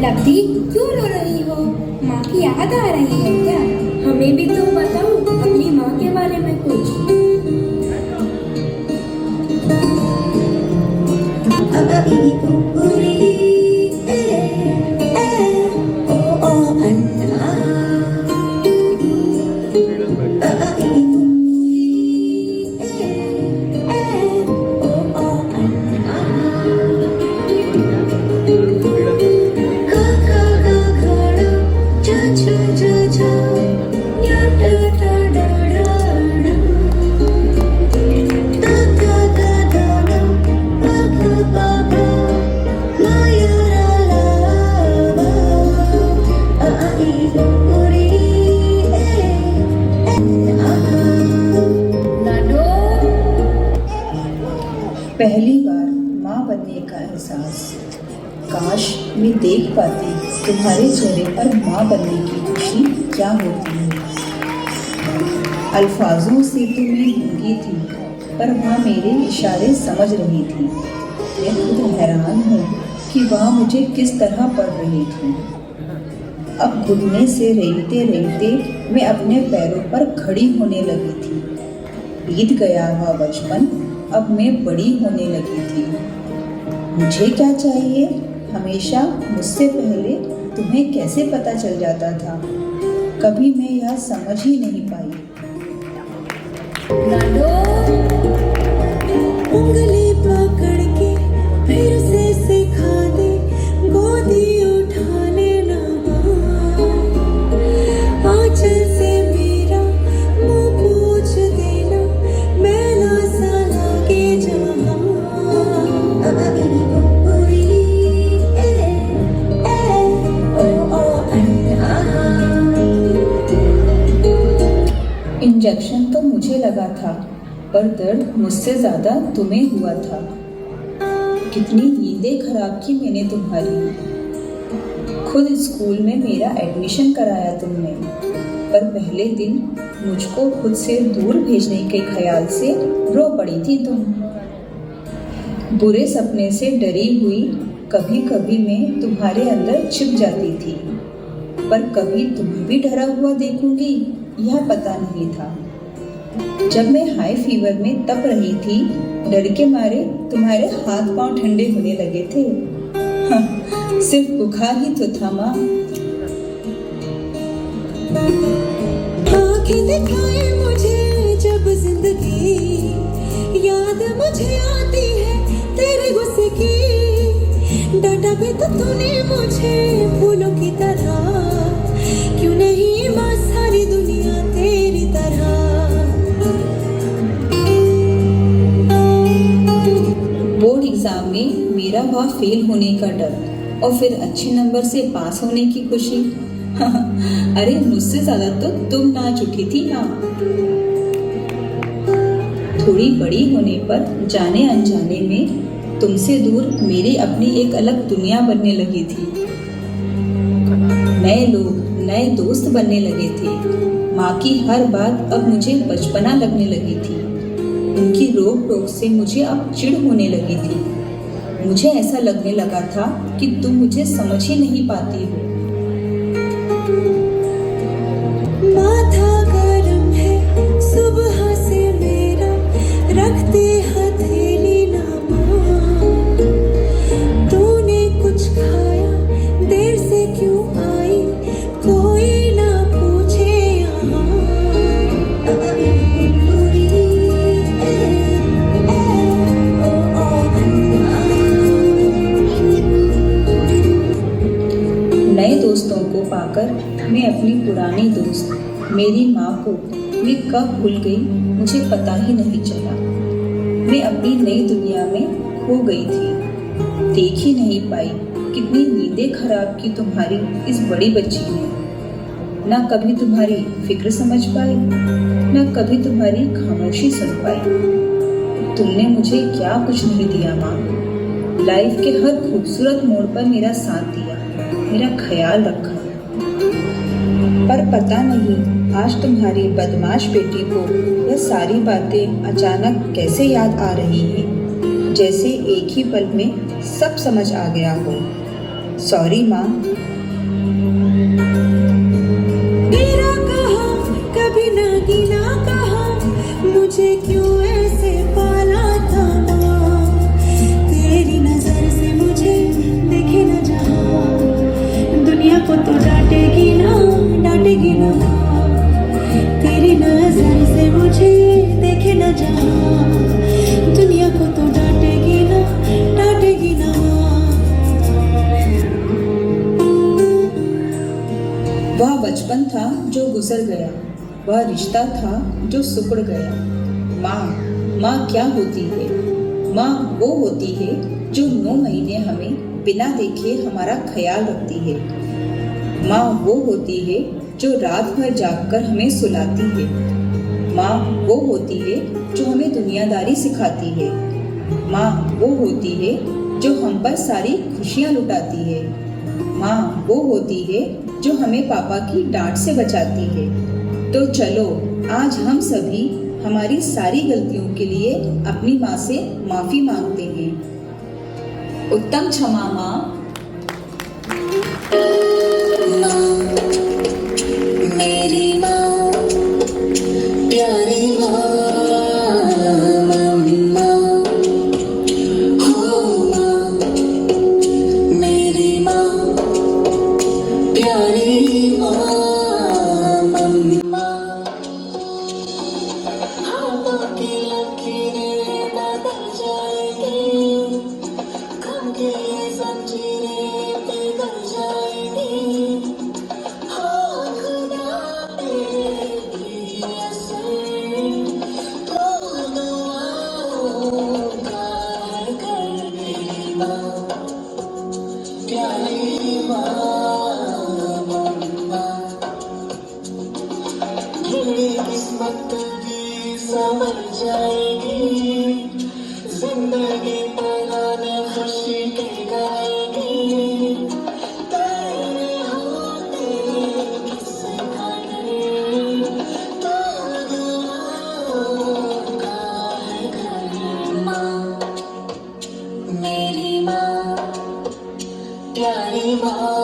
Lovely, क्यों रो रही हो? माँ की याद आ रही है क्या? हमें भी तो बताओ अपनी माँ के बारे में कुछ। पहली बार माँ बनने का एहसास। काश मैं देख पाती तुम्हारे चेहरे पर माँ बनने की खुशी क्या होती है। अल्फाजों से तो मैं गूंगी थी, पर वहाँ मेरे इशारे समझ रही थी। मैं खुद हैरान हूँ कि वह मुझे किस तरह पढ़ रही थी। अब घुटने से रेंगते रेंगते मैं अपने पैरों पर खड़ी होने लगी थी। बीत गया वह बचपन, अब मैं बड़ी होने लगी थी। मुझे क्या चाहिए, हमेशा मुझसे पहले तुम्हें कैसे पता चल जाता था? कभी मैं यह समझ ही नहीं पाई। उंगली पकड़ के फिर से सिखा दे, गोदी उठा लेना आंचल से मेरा मुंह पोंछ देना, मैला सा लागे जहां। इंजेक्शन तो मुझे लगा था, पर दर्द मुझसे ज्यादा तुम्हें हुआ था। कितनी नींदें खराब की मैंने तुम्हारी। खुद स्कूल में मेरा एडमिशन कराया तुमने, पर पहले दिन मुझको खुद से दूर भेजने के ख्याल से रो पड़ी थी तुम। बुरे सपने से डरी हुई कभी कभी मैं तुम्हारे अंदर छिप जाती थी, पर कभी तुम्हें भी डरा हुआ देखूंगी यह पता नहीं था। जब मैं हाई फीवर में तप रही थी, डर के मारे तुम्हारे हाथ पांव ठंडे होने लगे थे। हाँ, सिर्फ बुखार ही तो था माँ। आँखें दिखाए मुझे जब जिंदगी, याद मुझे आती है तेरे गुस्से की। डांटा भी तो तूने मुझे फूलों की तरह, क्यों नहीं माँ सारी दुनिया तेरी तरह। बोर्ड एग्जाम में मेरा वह फेल होने का डर और फिर अच्छे नंबर से पास होने की खुशी। अरे मुझसे ज्यादा तो तुम नाच उठी थी ना। थोड़ी बड़ी होने पर जाने अनजाने में तुमसे दूर मेरी अपनी एक अलग दुनिया बनने लगी थी। नए लोग, नए दोस्त बनने लगे थे। माँ की हर बात अब मुझे बचपना लगने लगी थी। उनकी रोक टोक से मुझे अब चिढ़ होने लगी थी। मुझे ऐसा लगने लगा था कि तुम मुझे समझ ही नहीं पाती हो। माथा गरम है सुबह से मेरा, रखते हथेली ना माँ। तूने कुछ खाया, देर से क्यों आई, कोई ना पूछे यहाँ। नए दोस्तों को पाकर मैं अपनी पुरानी दोस्त मेरी माँ को मैं कब भूल गई मुझे पता ही नहीं चला। मैं अपनी नई दुनिया में खो गई थी। देख ही नहीं पाई कितनी नींदें खराब की तुम्हारी इस बड़ी बच्ची ने। ना कभी तुम्हारी फिक्र समझ पाई, ना कभी तुम्हारी खामोशी सुन पाई। तुमने मुझे क्या कुछ नहीं दिया माँ। लाइफ के हर खूबसूरत मोड़ पर मेरा साथ दिया, मेरा ख्याल रखा। पर पता नहीं आज तुम्हारी बदमाश बेटी को यह सारी बातें अचानक कैसे याद आ रही हैं, जैसे एक ही पल में सब समझ आ गया हो। सॉरी माँ। मेरा कहा कभी ना गिना कहा, मुझे क्यों ऐसे पाला था माँ। तेरी नजर से मुझे देखे न जहाँ, दुनिया को तो डांटेगी ना माँ। तेरी नजर से मुझे देखे न जहाँ, दुनिया को तो डांटेगी ना माँ। वह बचपन था जो गुजर गया, वह रिश्ता था जो सिकुड़ गया। माँ क्या होती है? माँ वो होती है जो 9 महीने हमें बिना देखे हमारा ख्याल रखती है। माँ वो होती है जो रात भर जागकर हमें सुलाती है। माँ वो होती है जो हमें दुनियादारी सिखाती है। माँ वो होती है जो हम पर सारी खुशियाँ लुटाती है। माँ वो होती है जो हमें पापा की डांट से बचाती है। तो चलो आज हम सभी हमारी सारी गलतियों के लिए अपनी माँ से माफ़ी मांगते हैं। उत्तम क्षमा माँ। मेरी माँ, प्यारी माँ, मम्मा, हो माँ। मेरी माँ, प्यारी माँ, मम्मा। हाथों की लकीरें बदल जाएंगी, गम की जंजीरें पिघल जाएंगी। किस्मत की संवर जाएगी, जिंदगी तराने खुशी की गाएगी। तेरे होते किससे खड़े, तो दुआओं का है घर। माँ, मेरी माँ, प्यारी माँ।